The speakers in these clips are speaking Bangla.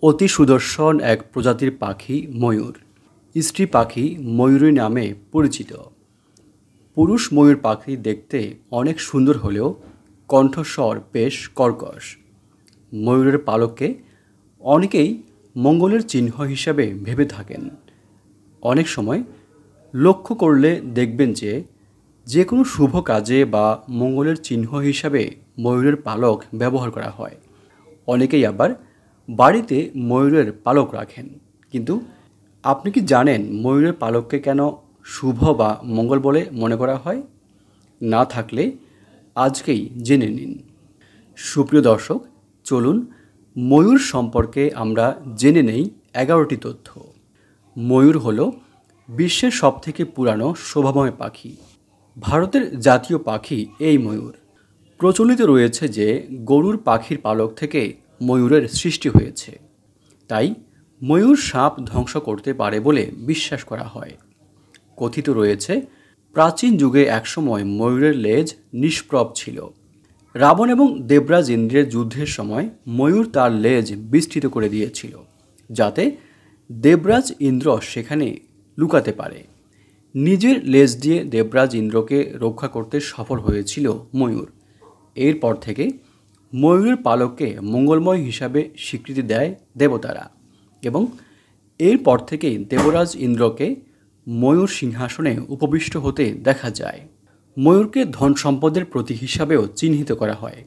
অতি সুদর্শন এক প্রজাতির পাখি ময়ূর। স্ত্রী পাখি ময়ূরী নামে পরিচিত। পুরুষ ময়ূর পাখি দেখতে অনেক সুন্দর হলেও কণ্ঠস্বর বেশ কর্কশ। ময়ূরের পালককে অনেকেই মঙ্গলের চিহ্ন হিসাবে ভেবে থাকেন। অনেক সময় লক্ষ্য করলে দেখবেন যে কোনো শুভ কাজে বা মঙ্গলের চিহ্ন হিসাবে ময়ূরের পালক ব্যবহার করা হয়। অনেকেই আবার বাড়িতে ময়ূরের পালক রাখেন। কিন্তু আপনি কি জানেন ময়ূরের পালককে কেন শুভ বা মঙ্গল বলে মনে করা হয়? না থাকলে আজকেই জেনে নিন। সুপ্রিয় দর্শক, চলুন ময়ূর সম্পর্কে আমরা জেনে নেই 11টি তথ্য। ময়ূর হলো বিশ্বের সবথেকে পুরানো শোভাময় পাখি। ভারতের জাতীয় পাখি এই ময়ূর। প্রচলিত রয়েছে যে গরুর পাখির পালক থেকে ময়ূরের সৃষ্টি হয়েছে, তাই ময়ূর সাপ ধ্বংস করতে পারে বলে বিশ্বাস করা হয়। কথিত রয়েছে প্রাচীন যুগে একসময় ময়ূরের লেজ নিষ্প্রভ ছিল। রাবণ এবং দেবরাজ ইন্দ্রের যুদ্ধের সময় ময়ূর তার লেজ বিস্তৃত করে দিয়েছিল, যাতে দেবরাজ ইন্দ্র সেখানে লুকাতে পারে। নিজের লেজ দিয়ে দেবরাজ ইন্দ্রকে রক্ষা করতে সফল হয়েছিল ময়ূর। এরপর থেকে ময়ূরের পালককে মঙ্গলময় হিসাবে স্বীকৃতি দেয় দেবতারা, এবং এরপর থেকেই দেবরাজ ইন্দ্রকে ময়ূর সিংহাসনে উপবিষ্ট হতে দেখা যায়। ময়ূরকে ধন সম্পদের প্রতীক হিসাবেও চিহ্নিত করা হয়।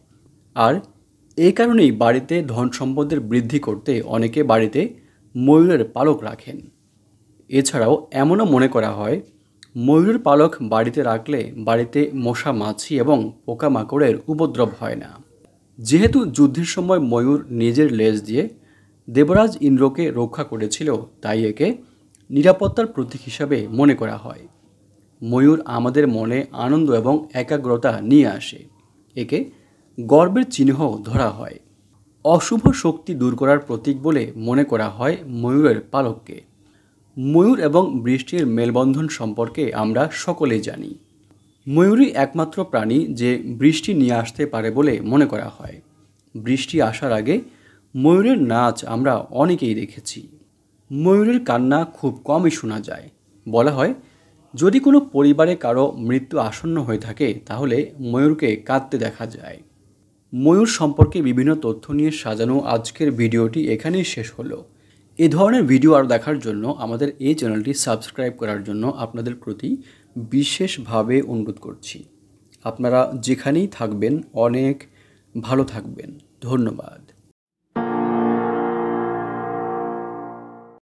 আর এই কারণেই বাড়িতে ধন সম্পদের বৃদ্ধি করতে অনেকে বাড়িতে ময়ূরের পালক রাখেন। এছাড়াও এমনও মনে করা হয় ময়ূরের পালক বাড়িতে রাখলে বাড়িতে মশা মাছি এবং পোকামাকড়ের উপদ্রব হয় না। যেহেতু যুদ্ধের সময় ময়ূর নিজের লেজ দিয়ে দেবরাজ ইন্দ্রকে রক্ষা করেছিল, তাই একে নিরাপত্তার প্রতীক হিসাবে মনে করা হয়। ময়ূর আমাদের মনে আনন্দ এবং একাগ্রতা নিয়ে আসে। একে গর্বের চিহ্ন ধরা হয়। অশুভ শক্তি দূর করার প্রতীক বলে মনে করা হয় ময়ূরের পালককে। ময়ূর এবং বৃষ্টির মেলবন্ধন সম্পর্কে আমরা সকলেই জানি। ময়ূরই একমাত্র প্রাণী যে বৃষ্টি নিয়ে আসতে পারে বলে মনে করা হয়। বৃষ্টি আসার আগে ময়ূরের নাচ আমরা অনেকেই দেখেছি। ময়ূরের কান্না খুব কমই শোনা যায়। বলা হয় যদি কোনো পরিবারে কারো মৃত্যু আসন্ন হয়ে থাকে তাহলে ময়ূরকে কাঁদতে দেখা যায়। ময়ূর সম্পর্কে বিভিন্ন তথ্য নিয়ে সাজানো আজকের ভিডিওটি এখানেই শেষ হলো। এই ধরনের ভিডিও আরও দেখার জন্য আমাদের এই চ্যানেলটি সাবস্ক্রাইব করার জন্য আপনাদের প্রতি বিশেষভাবে অনুরোধ করছি। আপনারা যেখানেই থাকবেন অনেক ভালো থাকবেন। ধন্যবাদ।